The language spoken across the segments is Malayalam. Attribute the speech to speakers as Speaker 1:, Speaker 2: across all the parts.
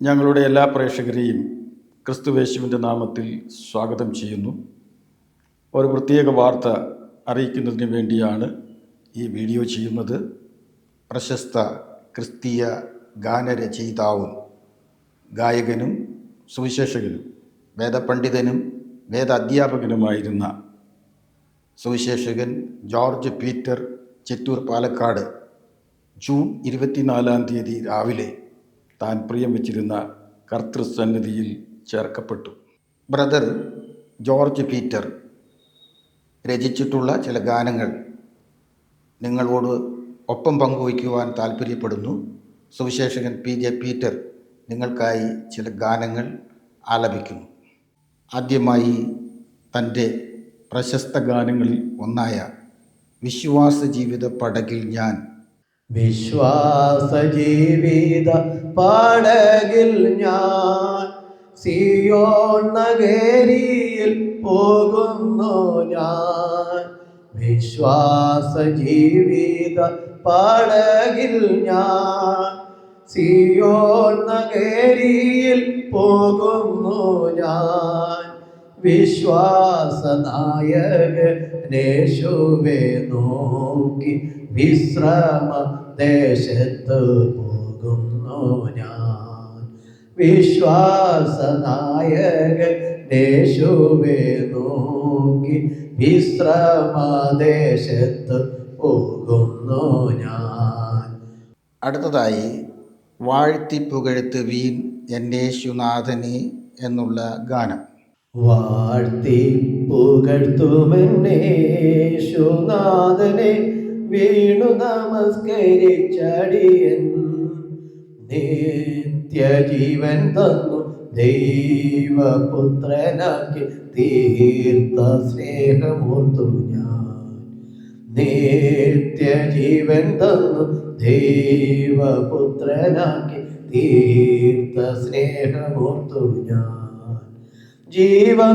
Speaker 1: ഞങ്ങളുടെ എല്ലാ പ്രേക്ഷകരെയും ക്രിസ്തുവേശുവിൻ്റെ നാമത്തിൽ സ്വാഗതം ചെയ്യുന്നു. ഒരു പ്രത്യേക വാർത്ത അറിയിക്കുന്നതിന് വേണ്ടിയാണ് ഈ വീഡിയോ ചെയ്യുന്നത്. പ്രശസ്ത ക്രിസ്തീയ ഗാനരചയിതാവും ഗായകനും സുവിശേഷകനും വേദപണ്ഡിതനും വേദ അധ്യാപകനുമായിരുന്ന Suviseshakan George Peter ചെറ്റൂർ Palakkad June 24 രാവിലെ താൻ പ്രിയം വച്ചിരുന്ന കർത്തൃസന്നിധിയിൽ ചേർക്കപ്പെട്ടു. ബ്രദർ ജോർജ് പീറ്റർ രചിച്ചിട്ടുള്ള ചില ഗാനങ്ങൾ നിങ്ങളോട് ഒപ്പം പങ്കുവയ്ക്കുവാൻ താല്പര്യപ്പെടുന്നു. സുവിശേഷകൻ PJ പീറ്റർ നിങ്ങൾക്കായി ചില ഗാനങ്ങൾ ആലപിക്കുന്നു. ആദ്യമായി തൻ്റെ പ്രശസ്ത ഗാനങ്ങളിൽ ഒന്നായ വിശ്വാസ ജീവിത പടകിൽ ഞാൻ.
Speaker 2: വിശ്വാസ ജീവിത പടകിൽ ഞാൻ സിയോൻ നഗരിയിൽ പോകുന്നു ഞാൻ. വിശ്വാസ ജീവിത പടകിൽ ഞാൻ സിയോൻ നഗരിയിൽ പോകുന്നു ഞാൻ. വിശ്വാസനായകനേശുവേ നോക്കി വിശ്രമ ദേശത്ത് പോകുന്നു ഞാൻ. വിശ്വാസനായകനേശുവേ നോക്കി വിശ്രമ ദേശത്ത് പോകുന്നു ഞാൻ.
Speaker 1: അടുത്തതായി വാഴ്ത്തി പുകഴ്ത്തുവീൻ എന്നേശുനാഥനെ എന്നുള്ള ഗാനം.
Speaker 2: വാഴ്ത്തി പുകഴ്ത്തുമെന്നേശുനാഥനെ വീണു നമസ്കരിച്ചടിയൻ. നിത്യജീവൻ തന്നു ദൈവപുത്രനാക്കി തീർത്ത സ്നേഹമോർത്തു ഞാൻ. നിത്യജീവൻ തന്നു ദൈവപുത്രനാക്കി തീർത്ത സ്നേഹമോർത്തു ഞാൻ. ജീവനാഥനേശുവേ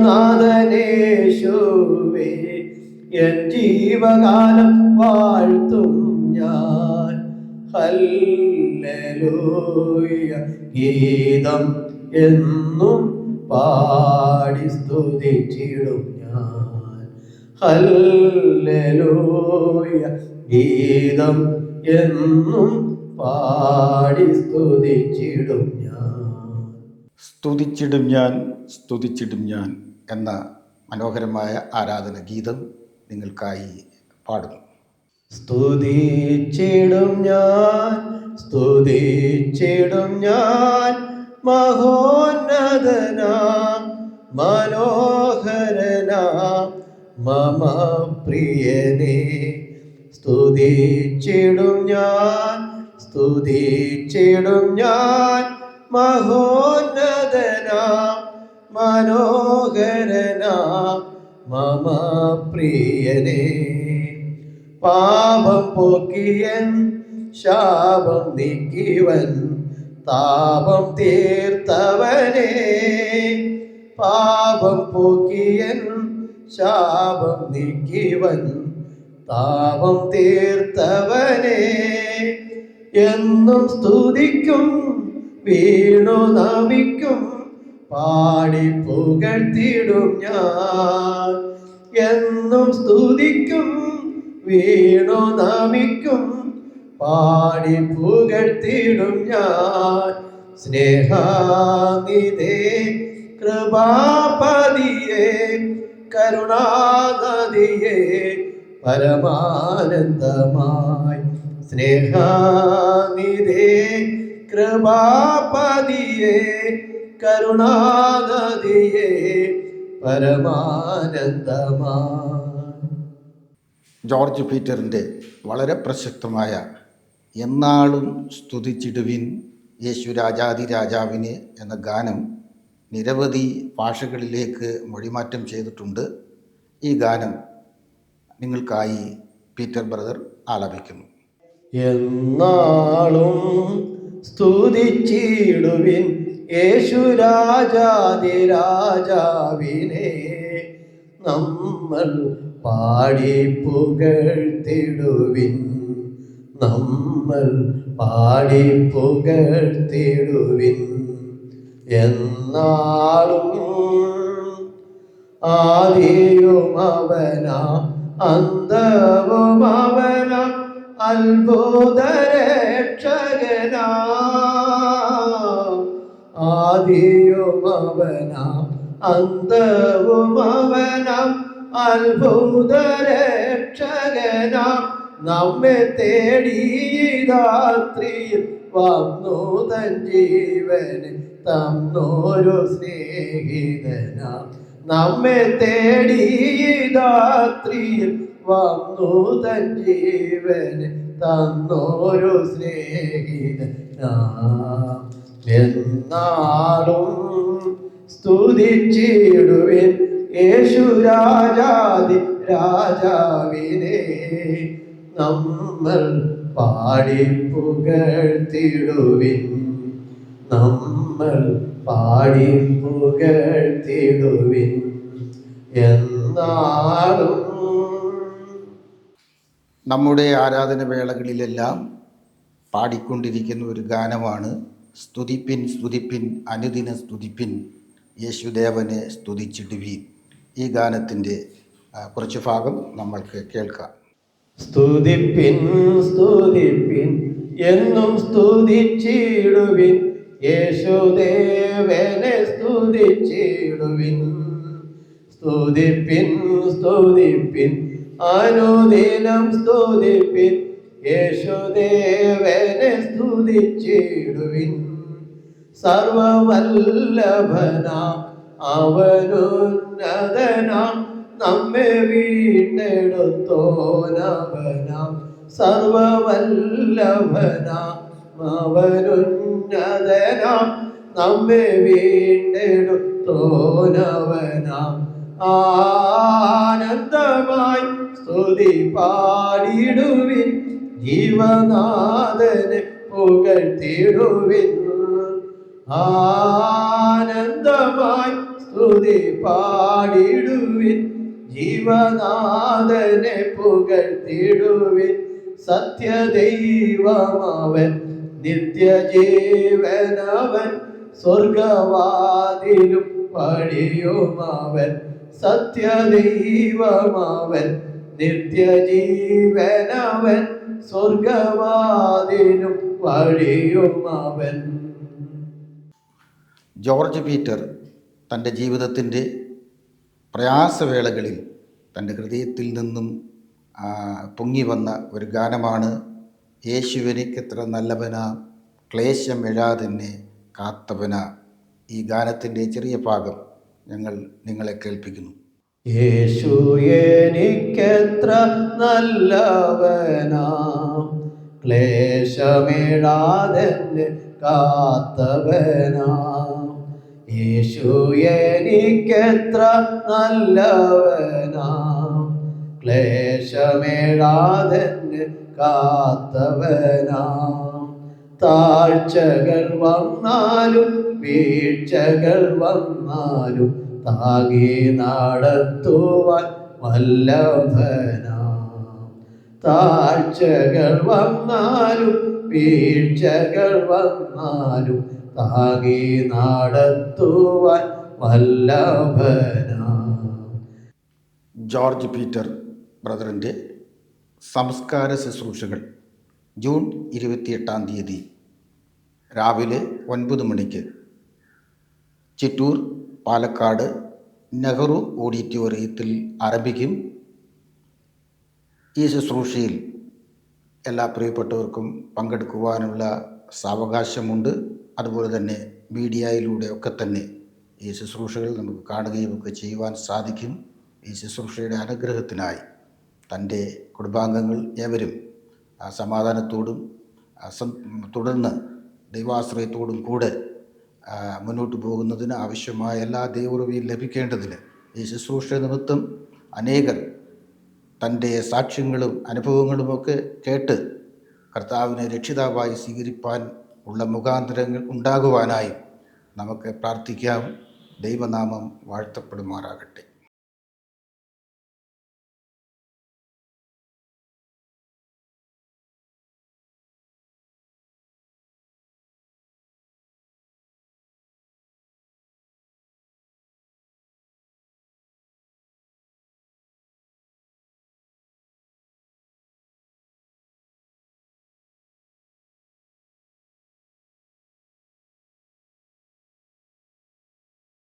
Speaker 2: എൻ ജീവകാലം വാഴ്ത്തും ഞാൻ. ഹല്ലേലൂയ ഗീതം എന്നും പാടി സ്തുതിച്ചിടും ഞാൻ. ഹല്ലേലൂയ ഗീതം എന്നും പാടി സ്തുതിച്ചിടും ഞാൻ.
Speaker 1: സ്തുതിച്ചിടും ഞാൻ സ്തുതിച്ചിടും ഞാൻ എന്ന മനോഹരമായ ആരാധന ഗീതം നിങ്ങൾക്കായി പാടുന്നു.
Speaker 2: സ്തുതിച്ചിടും ഞാൻ സ്തുതിച്ചിടും ഞാൻ മഹോന്നതനാം മനോഹരനാം മമ പ്രിയനേ. സ്തുതിച്ചിടും ഞാൻ സ്തുതിച്ചിടും ഞാൻ മഹോന്നതനാം മനോഹരനാം മമ പ്രിയനേ. പാപം പോക്കിയൻ ശാപം നീക്കിവൻ താപം തീർത്തവനേ. പാപം പോക്കിയൻ ശാപം നീക്കിവൻ താപം തീർത്തവനേ. എന്നും സ്തുതിക്കും വീണു നമിക്കും പാടി പുകഴ്ത്തിടും ഞാൻ. എന്നും സ്തുതിക്കും വീണു നമിക്കും പാടി പുകഴ്ത്തിടും ഞാൻ. സ്നേഹാനിധേ കൃപാപതിയേ കരുണാനദിയേ പരമാനന്ദമായി. സ്നേഹാനിധേ കൃപാപതിയേ കരുണാനദിയേ പരമാനന്ദമായി.
Speaker 1: ജോർജ് പീറ്ററിൻ്റെ വളരെ പ്രശസ്തമായ എന്നാളും സ്തുതിച്ചിടുവിൻ യേശു രാജാതി രാജാവിനെ എന്ന ഗാനം നിരവധി ഭാഷകളിലേക്ക് മൊഴിമാറ്റം ചെയ്തിട്ടുണ്ട്. ഈ ഗാനം നിങ്ങൾക്കായി പീറ്റർ ബ്രദർ ആലപിക്കുന്നു.
Speaker 2: എന്നാളും സ്തുതിച്ചിടുവിൻ യേശു രാജാതി രാജാവിനെ നമ്മൾ പാടി പുകഴ്ത്തിടുവിൻ. നമ്മൾ പാടി പുകഴ്ത്തിടുവിൻ. എന്നാളും ആദിയും അവനാം അന്തവും അവനാം അത്ഭുത രക്ഷകനാം. ആദിയും അവനാം അന്തവും അവനാം അത്ഭുത രക്ഷകനാം. നമ്മെ തേടി രാത്രിയിൽ വന്നു തൻ ജീവന് തന്നോരു സ്നേഹിതനാം. നമ്മെ തേടി രാത്രിയിൽ വന്നു തൻ ജീവന് തന്നോരു സ്നേഹിതനാം. എന്നാളും സ്തുതിച്ചിടുവിൻ യേശു രാജാതി രാജാവിനെ. നമ്മൾ പാടി പുകഴ്ത്തിടുവിൻ, നമ്മൾ പാടി പുകഴ്ത്തിടുവിൻ എന്നാളും.
Speaker 1: നമ്മുടെ ആരാധന വേളകളിലെല്ലാം പാടിക്കൊണ്ടിരിക്കുന്ന ഒരു ഗാനമാണ് സ്തുതിപ്പിൻ സ്തുതിപ്പിൻ അനുദിന സ്തുതിപ്പിൻ യേശുദേവനെ സ്തുതിച്ചിടുവീൻ. ഈ ഗാനത്തിൻ്റെ കുറച്ച് ഭാഗം നമ്മൾക്ക് കേൾക്കാം.
Speaker 2: സ്തുതിപ്പിൻ സ്തുതിപ്പിൻ എന്നും സ്തുതിച്ചിടുവിൻ യേശുദേവനെ സ്തുതിച്ചിടുവിൻ. സ്തുതിപ്പിൻ സ്തുതിപ്പിൻ അനുദിനം സ്തുതിപ്പിൻ യേശുദേവനെ സ്തുതിച്ചിടുവിൻ. സർവവല്ലഭനാം അവനുന്നതനാം നമ്മെ വീണ്ടെടുത്തോനവനാം. സർവവല്ലഭനാം അവനുന്നതനാം നമ്മെ വീണ്ടെടുത്തോനവനാം. ആനന്ദമായി സ്തുതി പാടിടുവിൻ ജീവനാഥനെ പുകഴ്ത്തിടുവിൻ. ആനന്ദമായി സ്തുതി പാടിടുവിൻ ജീവനാഥനെ പുകഴ്ത്തിടുവിൻ. സത്യദൈവമവൻ നിത്യജീവനവൻ സ്വർഗവാതിലും പടിയുമവൻ. സത്യദൈവമവൻ നിത്യജീവനവൻ സ്വർഗവാതിലും പടിയുമവൻ.
Speaker 1: ജോർജ് പീറ്റർ തൻ്റെ ജീവിതത്തിൻ്റെ പ്രയാസവേളകളിൽ തൻ്റെ ഹൃദയത്തിൽ നിന്നും പൊങ്ങി വന്ന ഒരു ഗാനമാണ് യേശുവെനിക്കെത്ര നല്ലവനാ ക്ലേശമെഴാതെന്നെ കാത്തവനാ. ഈ ഗാനത്തിൻ്റെ ചെറിയ ഭാഗം ഞങ്ങൾ നിങ്ങളെ കേൾപ്പിക്കുന്നു.
Speaker 2: യേശു എനിക്കെത്ര നല്ലവനാ ക്ലേശമേഴാതെന്നെ കാത്തവനാ. യേശു എനിക്കെത്ര നല്ലവനാ ക്ലേശമേഴാതെന്നെ കാത്തവനാ. താഴ്ചകൾ വന്നാലും വീഴ്ചകൾ വന്നാലും താങ്ങി നടത്തുവാൻ വല്ലഭനാ. താഴ്ചകൾ വന്നാലും വീഴ്ചകൾ വന്നാലും താങ്ങി നടത്തുവാൻ വല്ലഭനാ.
Speaker 1: ജോർജ് പീറ്റർ ബ്രദറിൻ്റെ സംസ്കാര ശുശ്രൂഷകൾ ജൂൺ 28 രാവിലെ 9 മണിക്ക് ചിറ്റൂർ പാലക്കാട് നെഹ്റു ഓഡിറ്റോറിയത്തിൽ ആരംഭിക്കും. ഈ ശുശ്രൂഷയിൽ എല്ലാ പ്രിയപ്പെട്ടവർക്കും പങ്കെടുക്കുവാനുള്ള സാവകാശമുണ്ട്. അതുപോലെ തന്നെ മീഡിയയിലൂടെ ഒക്കെ തന്നെ ഈ ശുശ്രൂഷകൾ നമുക്ക് കാണുകയും ഒക്കെ ചെയ്യുവാൻ സാധിക്കും. ഈ ശുശ്രൂഷയുടെ അനുഗ്രഹത്തിനായി തൻ്റെ കുടുംബാംഗങ്ങൾ ഏവരും സമാധാനത്തോടും തുടർന്ന് ദൈവാശ്രയത്തോടും കൂടെ മുന്നോട്ട് പോകുന്നതിന് ആവശ്യമായ എല്ലാ ദൈവകൃപയും ലഭിക്കേണ്ടതിന് ഈ ശുശ്രൂഷ നിമിത്തം അനേകർ തൻ്റെ സാക്ഷ്യങ്ങളും അനുഭവങ്ങളുമൊക്കെ കേട്ട് കർത്താവിനെ രക്ഷിതാവായി സ്വീകരിപ്പാൻ ഉള്ള മുഖാന്തരങ്ങൾ ഉണ്ടാകുവാനായും നമുക്ക് പ്രാർത്ഥിക്കാം. ദൈവനാമം വാഴ്ത്തപ്പെടുമാറാകട്ടെ.